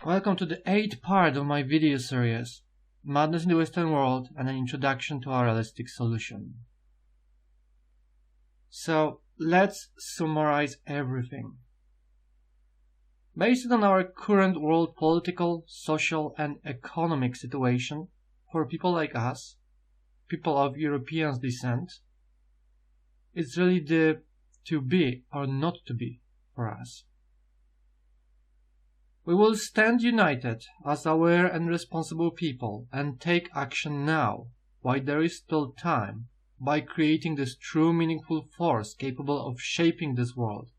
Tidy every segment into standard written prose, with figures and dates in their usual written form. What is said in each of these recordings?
Welcome to the 8th part of my video series, Madness in the Western World and an Introduction to a Realistic Solution. So, let's summarize everything. Based on our current world political, social and economic situation, for people like us, people of European descent, it's really the to be or not to be for us. We will stand united as aware and responsible people and take action now, while there is still time, by creating this true meaningful force capable of shaping this world.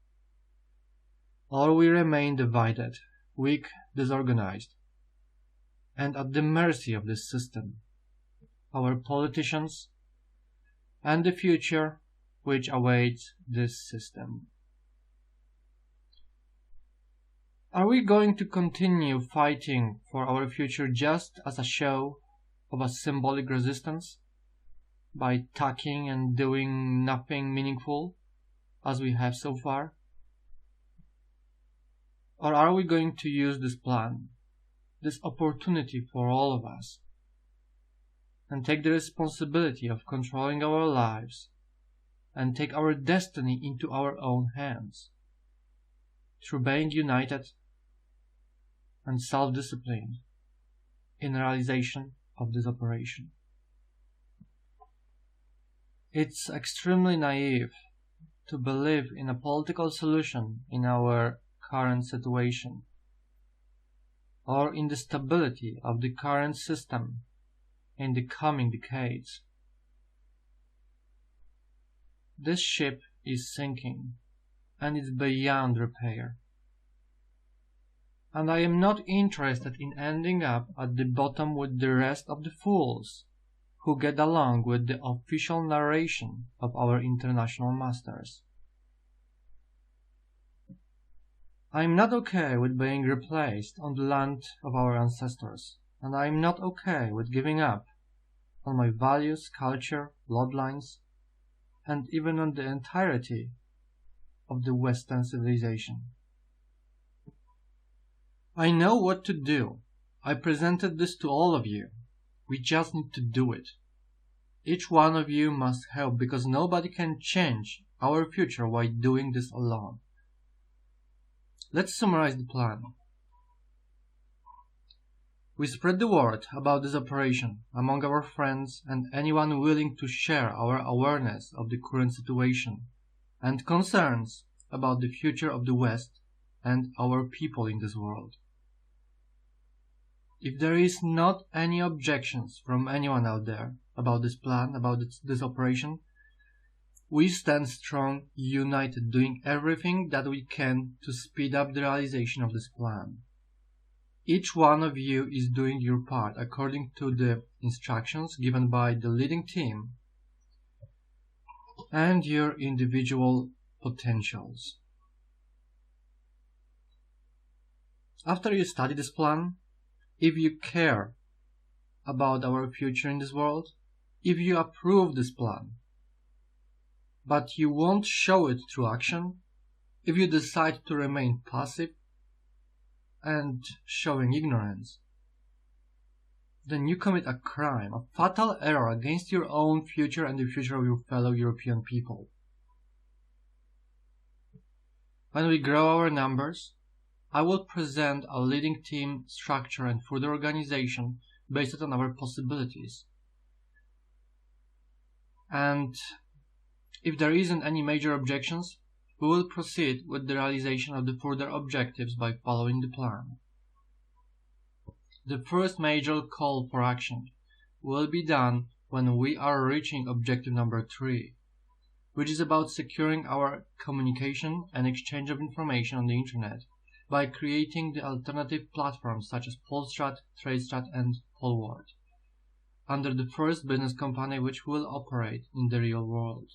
Or we remain divided, weak, disorganized, and at the mercy of this system, our politicians, and the future which awaits this system. Are we going to continue fighting for our future just as a show of a symbolic resistance, by talking and doing nothing meaningful, as we have so far? Or are we going to use this plan, this opportunity for all of us, and take the responsibility of controlling our lives, and take our destiny into our own hands, through being united and self-disciplined in realization of this operation? It's extremely naive to believe in a political solution in our current situation, or in the stability of the current system in the coming decades. This ship is sinking, and is beyond repair. And I am not interested in ending up at the bottom with the rest of the fools who get along with the official narration of our international masters. I am not okay with being replaced on the land of our ancestors, and I am not okay with giving up on my values, culture, bloodlines, and even on the entirety of the Western civilization. I know what to do. I presented this to all of you. We just need to do it. Each one of you must help, because nobody can change our future while doing this alone. Let's summarize the plan. We spread the word about this operation among our friends and anyone willing to share our awareness of the current situation and concerns about the future of the West and our people in this world. If there is not any objections from anyone out there about this plan, about this operation, we stand strong, united, doing everything that we can to speed up the realization of this plan. Each one of you is doing your part according to the instructions given by the leading team and your individual potentials. After you study this plan, if you care about our future in this world, if you approve this plan, but you won't show it through action, if you decide to remain passive and showing ignorance, then you commit a crime, a fatal error against your own future and the future of your fellow European people. When we grow our numbers, I will present a leading team structure and further organization based on our possibilities. And if there isn't any major objections, we will proceed with the realization of the further objectives by following the plan. The first major call for action will be done when we are reaching objective number 3, which is about securing our communication and exchange of information on the internet by creating the alternative platforms such as Polstrat, TradeStrat and Polward, under the first business company which will operate in the real world.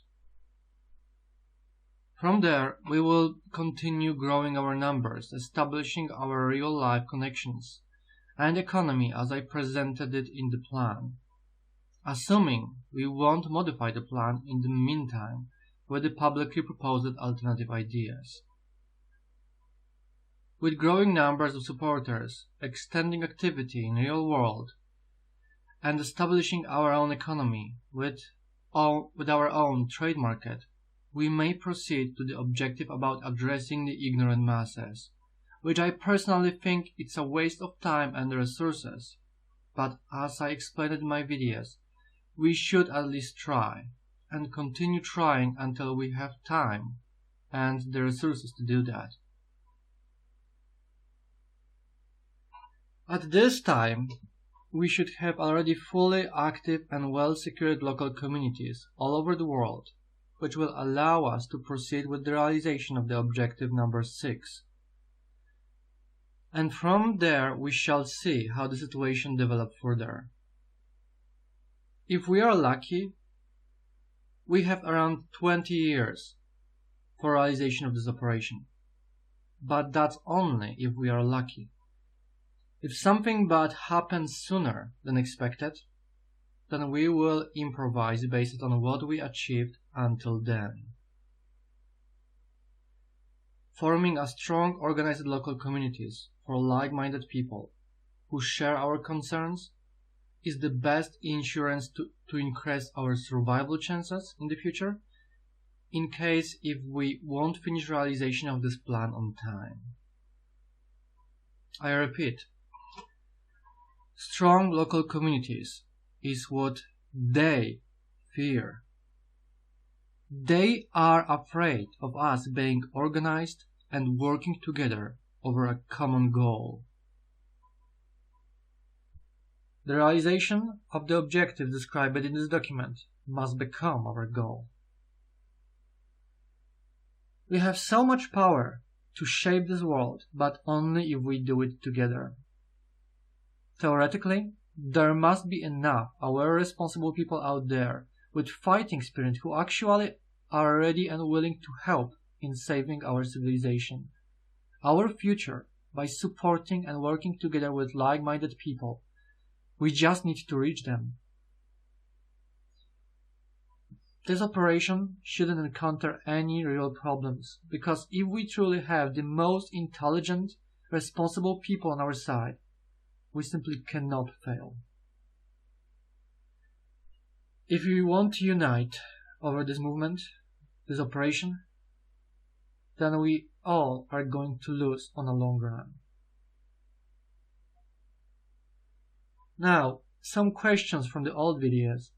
From there, we will continue growing our numbers, establishing our real-life connections and economy as I presented it in the plan, assuming we won't modify the plan in the meantime with the publicly proposed alternative ideas. With growing numbers of supporters, extending activity in the real world, and establishing our own economy with our own trade market, we may proceed to the objective about addressing the ignorant masses, which I personally think it's a waste of time and resources. But as I explained in my videos, we should at least try, and continue trying until we have time and the resources to do that. At this time, we should have already fully active and well-secured local communities all over the world, which will allow us to proceed with the realization of the objective number 6. And from there we shall see how the situation develops further. If we are lucky, we have around 20 years for realization of this operation. But that's only if we are lucky. If something bad happens sooner than expected, then we will improvise based on what we achieved until then. Forming a strong organized local communities for like-minded people who share our concerns is the best insurance to increase our survival chances in the future, in case if we won't finish realization of this plan on time. I repeat, strong local communities is what they fear. They are afraid of us being organized and working together over a common goal. The realization of the objective described in this document must become our goal. We have so much power to shape this world, but only if we do it together. Theoretically, there must be enough aware responsible people out there with fighting spirit who actually are ready and willing to help in saving our civilization, our future, by supporting and working together with like-minded people. We just need to reach them. This operation shouldn't encounter any real problems, because if we truly have the most intelligent, responsible people on our side, we simply cannot fail. If we want to unite over this movement, this operation, then we all are going to lose on the long run. Now, some questions from the old videos.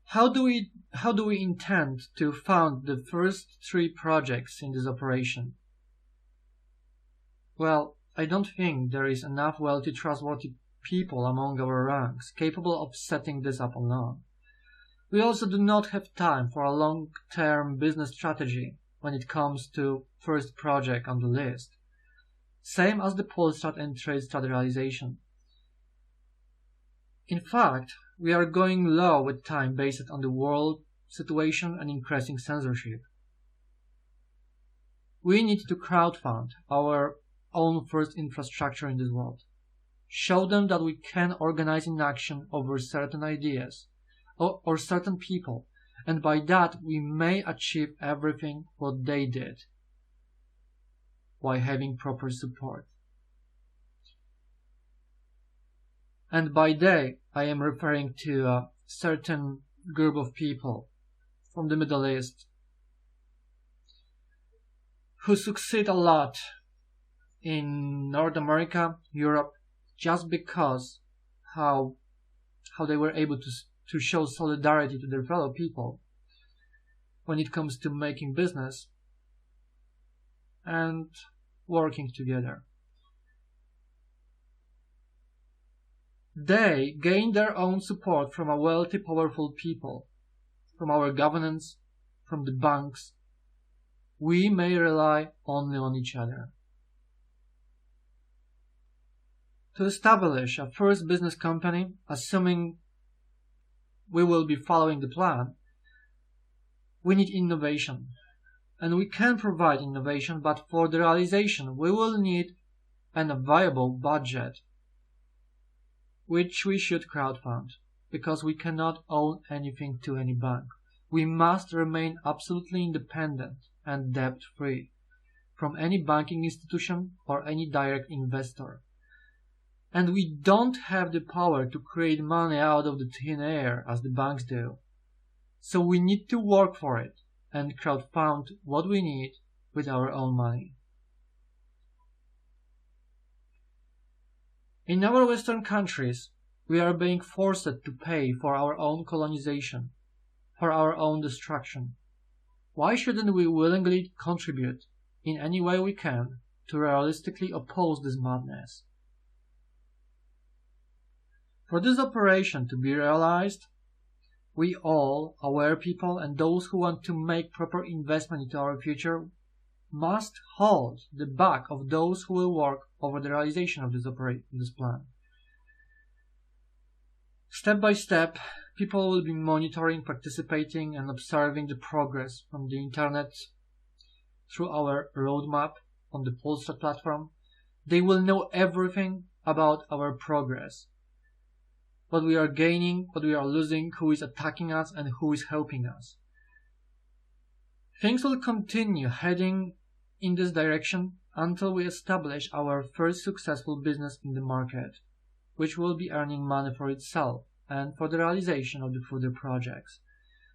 How do we intend to fund the first 3 projects in this operation? Well, I don't think there is enough wealthy, trustworthy people among our ranks capable of setting this up alone. We also do not have time for a long-term business strategy when it comes to first project on the list, same as the polstrat and trade-strat realization. In fact, we are going low with time based on the world situation and increasing censorship. We need to crowdfund our own first infrastructure in this world. Show them that we can organize in action over certain ideas or certain people, and by that we may achieve everything what they did while having proper support. And by they, I am referring to a certain group of people from the Middle East who succeed a lot in North America, Europe, just because how they were able to show solidarity to their fellow people when it comes to making business and working together. They gain their own support from a wealthy, powerful people, from our governments, from the banks. We may rely only on each other. To establish a first business company, assuming we will be following the plan, we need innovation. And we can provide innovation, but for the realization we will need a viable budget, which we should crowdfund, because we cannot owe anything to any bank. We must remain absolutely independent and debt-free. from any banking institution or any direct investor. And we don't have the power to create money out of the thin air as the banks do. So we need to work for it and crowdfund what we need with our own money. In our Western countries, we are being forced to pay for our own colonization, for our own destruction. Why shouldn't we willingly contribute in any way we can to realistically oppose this madness? For this operation to be realized, we all, aware people and those who want to make proper investment into our future, must hold the back of those who will work over the realization of this plan. Step by step, people will be monitoring, participating, and observing the progress from the internet through our roadmap on the Polstrat platform. They will know everything about our progress, what we are gaining, what we are losing, who is attacking us, and who is helping us. Things will continue heading in this direction until we establish our first successful business in the market, which will be earning money for itself and for the realization of the further projects,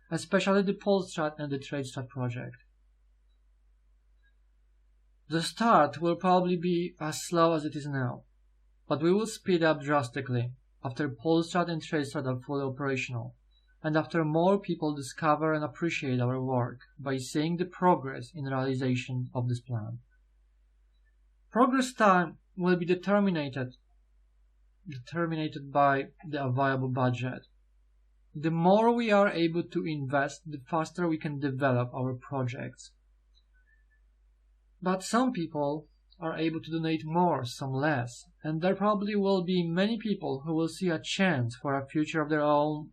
especially the Polstrat and the TradeStrat project. The start will probably be as slow as it is now, but we will speed up drastically after Polstrat and TradeStrat are fully operational, and after more people discover and appreciate our work by seeing the progress in realization of this plan. Progress time will be determined by the available budget. The more we are able to invest, the faster we can develop our projects. But some people are able to donate more, some less, and there probably will be many people who will see a chance for a future of their own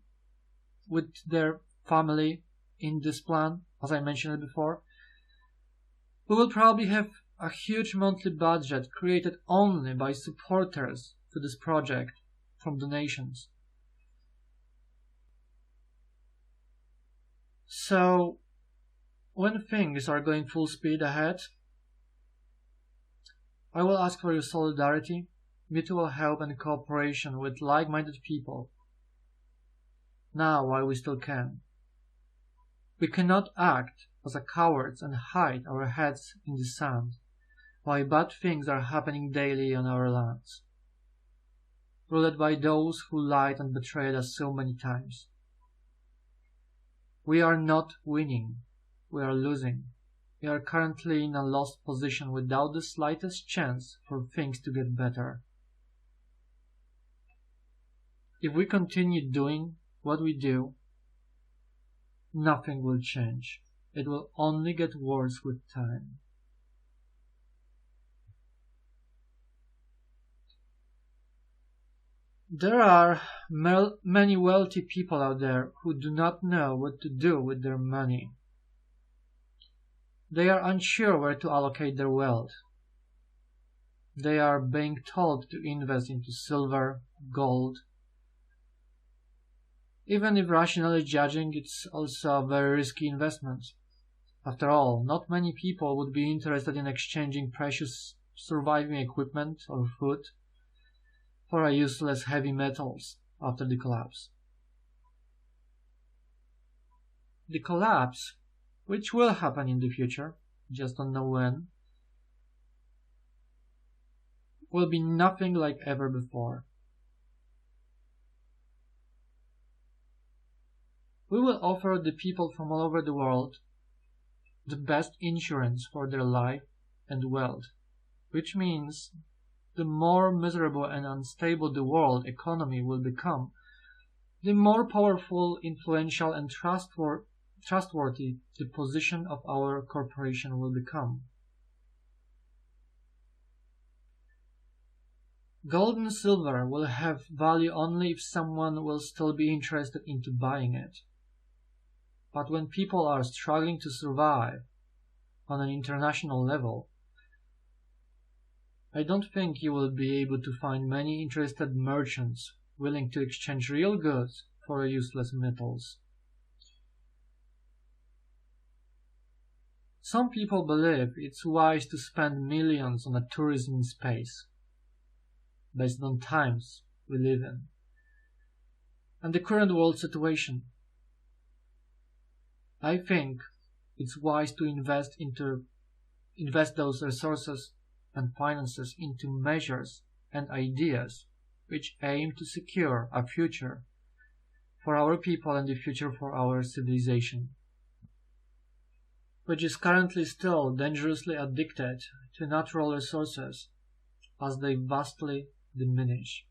with their family in this plan, as I mentioned before. We will probably have a huge monthly budget created only by supporters to this project from donations. So, when things are going full speed ahead, I will ask for your solidarity, mutual help and cooperation with like-minded people. Now, while we still can. We cannot act as cowards and hide our heads in the sand, while bad things are happening daily on our lands, ruled by those who lied and betrayed us so many times. We are not winning, we are losing. We are currently in a lost position without the slightest chance for things to get better. If we continue doing what we do, nothing will change. It will only get worse with time. There are many wealthy people out there who do not know what to do with their money. They are unsure where to allocate their wealth. They are being told to invest into silver, gold. Even if rationally judging, it's also a very risky investment. After all, not many people would be interested in exchanging precious surviving equipment or food for a useless heavy metals after the collapse. The collapse, which will happen in the future, just don't know when, will be nothing like ever before. We will offer the people from all over the world the best insurance for their life and wealth, which means the more miserable and unstable the world economy will become, the more powerful, influential, and trustworthy the position of our corporation will become. Gold and silver will have value only if someone will still be interested into buying it. But when people are struggling to survive on an international level, I don't think you will be able to find many interested merchants willing to exchange real goods for useless metals. Some people believe it's wise to spend millions on a tourism in space, based on times we live in, and the current world situation. I think it's wise to invest those resources and finances into measures and ideas which aim to secure a future for our people and the future for our civilization, which is currently still dangerously addicted to natural resources as they vastly diminish.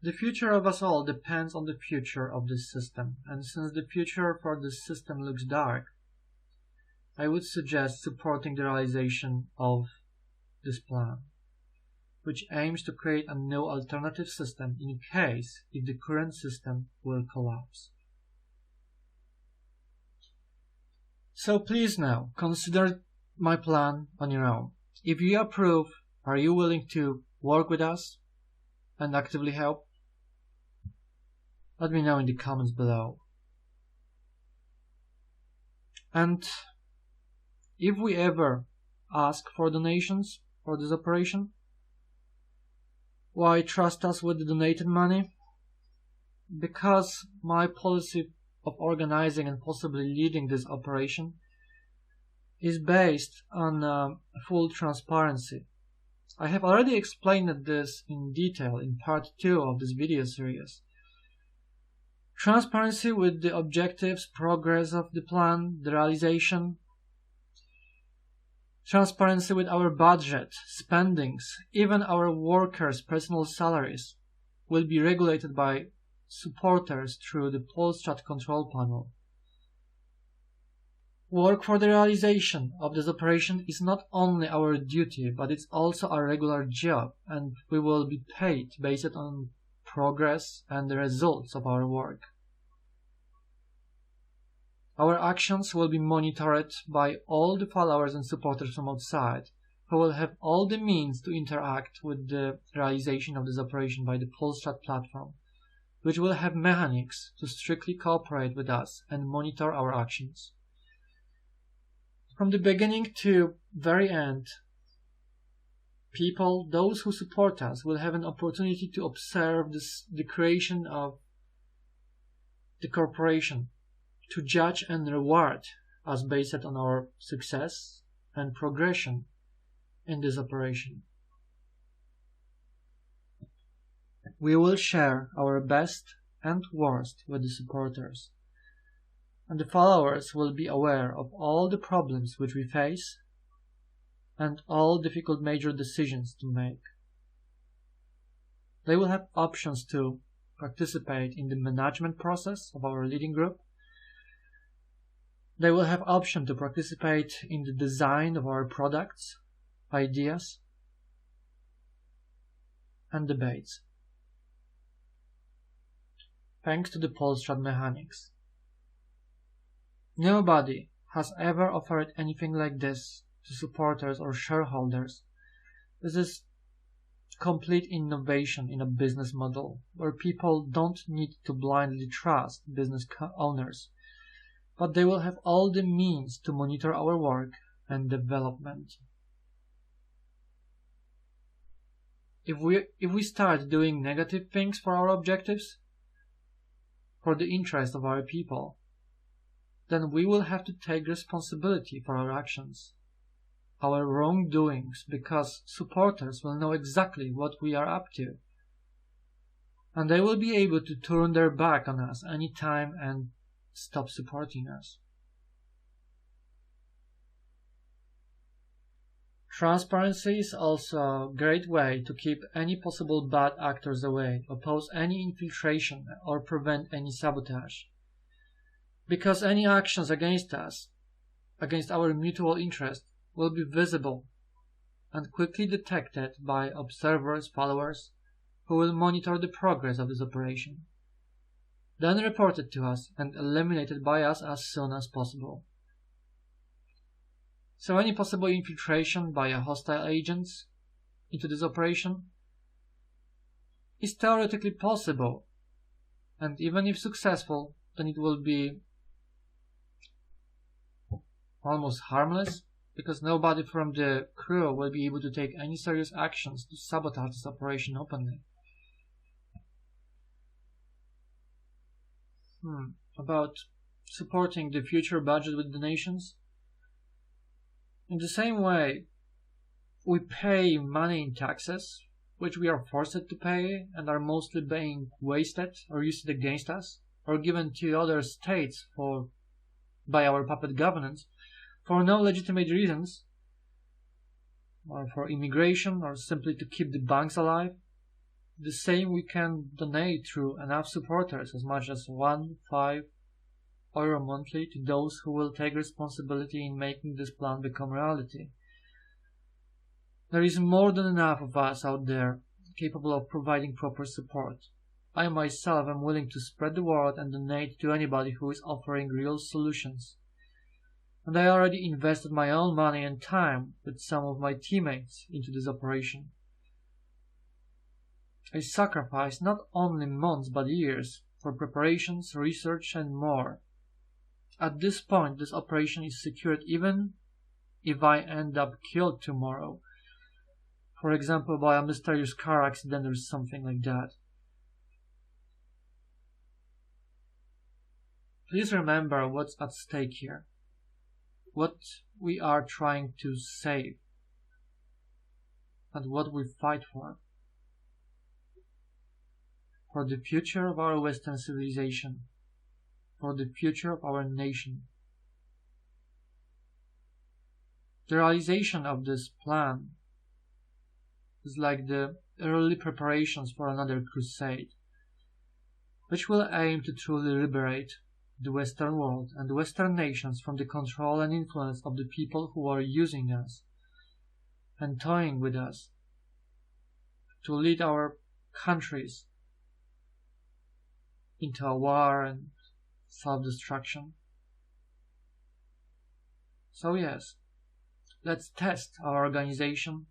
The future of us all depends on the future of this system, and since the future for this system looks dark, I would suggest supporting the realization of this plan, which aims to create a new alternative system in case if the current system will collapse. So please now, consider my plan on your own. If you approve, are you willing to work with us and actively help? Let me know in the comments below. And if we ever ask for donations for this operation, why trust us with the donated money? Because my policy of organizing and possibly leading this operation is based on full transparency. I have already explained this in detail in part 2 of this video series. Transparency with the objectives, progress of the plan, the realization. Transparency with our budget, spendings, even our workers' personal salaries will be regulated by supporters through the Polstrat control panel. Work for the realization of this operation is not only our duty, but it's also a regular job, and we will be paid based on progress and the results of our work. Our actions will be monitored by all the followers and supporters from outside, who will have all the means to interact with the realization of this operation by the Polstrat platform, which will have mechanics to strictly cooperate with us and monitor our actions. From the beginning to very end, people, those who support us, will have an opportunity to observe the creation of the corporation, to judge and reward us based on our success and progression in this operation. We will share our best and worst with the supporters, and the followers will be aware of all the problems which we face and all difficult major decisions to make. They will have options to participate in the management process of our leading group. They will have option to participate in the design of our products, ideas, and debates. Thanks to the Polstrat mechanics. Nobody has ever offered anything like this to supporters or shareholders. This is complete innovation in a business model where people don't need to blindly trust business owners, but they will have all the means to monitor our work and development. If we start doing negative things for our objectives, for the interest of our people, then we will have to take responsibility for our actions, our wrongdoings, because supporters will know exactly what we are up to, and they will be able to turn their back on us anytime and stop supporting us. Transparency is also a great way to keep any possible bad actors away, oppose any infiltration, or prevent any sabotage. Because any actions against us, against our mutual interest, will be visible and quickly detected by observers, followers, who will monitor the progress of this operation, then reported to us and eliminated by us as soon as possible. So any possible infiltration by hostile agents into this operation is theoretically possible, and even if successful, then it will be almost harmless, because nobody from the crew will be able to take any serious actions to sabotage this operation openly. About supporting the future budget with donations. In the same way, we pay money in taxes, which we are forced to pay and are mostly being wasted or used against us, or given to other states by our puppet governments for no legitimate reasons, or for immigration, or simply to keep the banks alive. The same we can donate through enough supporters, as much as €1.5 monthly, to those who will take responsibility in making this plan become reality. There is more than enough of us out there capable of providing proper support. I myself am willing to spread the word and donate to anybody who is offering real solutions. And I already invested my own money and time with some of my teammates into this operation. I sacrificed not only months but years for preparations, research, and more. At this point, this operation is secured even if I end up killed tomorrow. For example, by a mysterious car accident or something like that. Please remember what's at stake here. What we are trying to save. And what we fight for. For the future of our Western civilization. For the future of our nation. The realization of this plan is like the early preparations for another crusade, which will aim to truly liberate the Western world and the Western nations from the control and influence of the people who are using us and toying with us to lead our countries into a war and self-destruction. So yes, let's test our organization.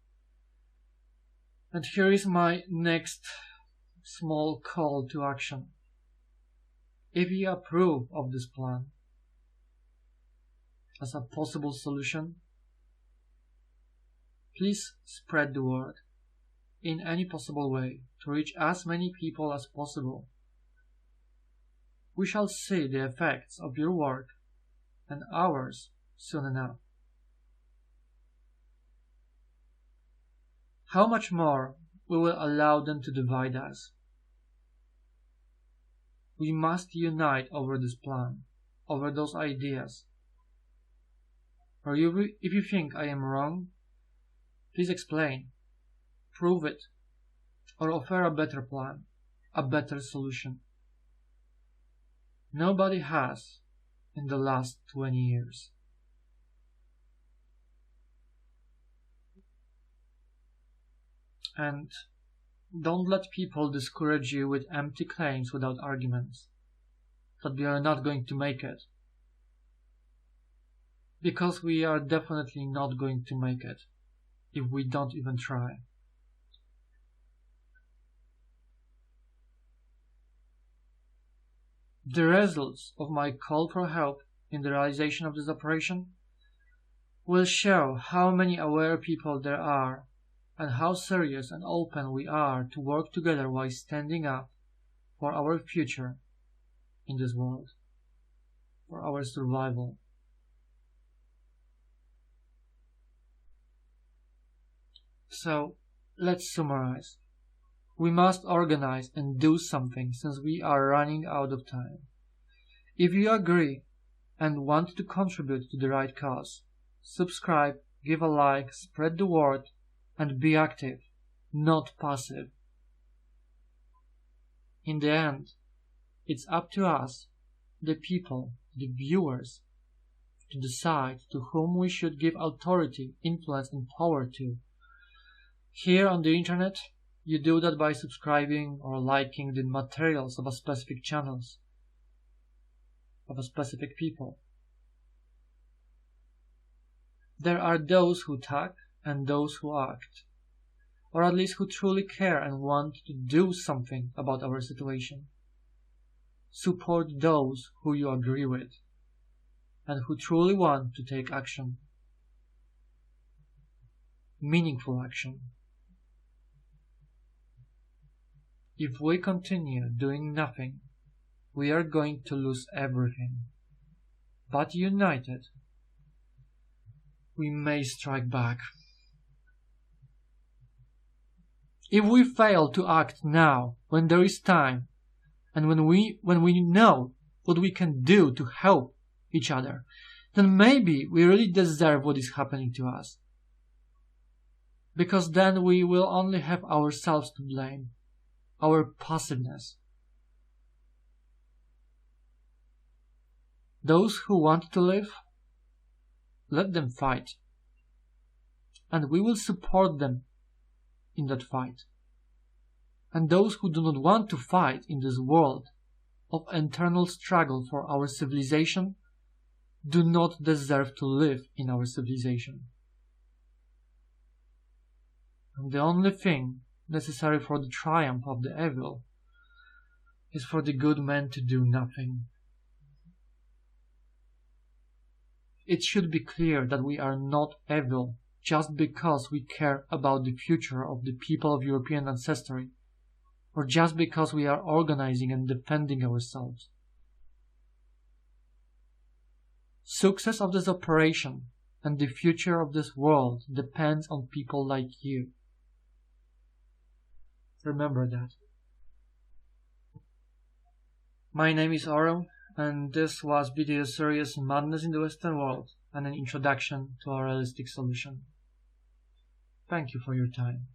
And here is my next small call to action. If you approve of this plan as a possible solution, please spread the word in any possible way to reach as many people as possible. We shall see the effects of your work and ours soon enough. How much more we will allow them to divide us? We must unite over this plan, over those ideas. Or if you think I am wrong, please explain, prove it, or offer a better plan, a better solution. Nobody has in the last 20 years. And don't let people discourage you with empty claims without arguments, that we are not going to make it. Because we are definitely not going to make it, if we don't even try. The results of my call for help in the realization of this operation will show how many aware people there are and how serious and open we are to work together while standing up for our future in this world, for our survival. So, let's summarize. We must organize and do something since we are running out of time. If you agree and want to contribute to the right cause, subscribe, give a like, spread the word, and be active, not passive. In the end, it's up to us, the people, the viewers, to decide to whom we should give authority, influence, and power to. Here on the internet, you do that by subscribing or liking the materials of a specific channels, of a specific people. There are those who talk and those who act, or at least who truly care and want to do something about our situation. Support those who you agree with. and who truly want to take action. Meaningful action. If we continue doing nothing, we are going to lose everything. But united, we may strike back. If we fail to act now, when there is time, and when we know what we can do to help each other, then maybe we really deserve what is happening to us. Because then we will only have ourselves to blame, our passiveness. Those who want to live, let them fight, and we will support them in that fight. And those who do not want to fight in this world of internal struggle for our civilization do not deserve to live in our civilization. And the only thing necessary for the triumph of the evil is for the good men to do nothing. It should be clear that we are not evil just because we care about the future of the people of European ancestry, or just because we are organizing and defending ourselves. Success of this operation and the future of this world depends on people like you. Remember that. My name is Orel, and this was video series Madness in the Western World and an introduction to our realistic solution. Thank you for your time.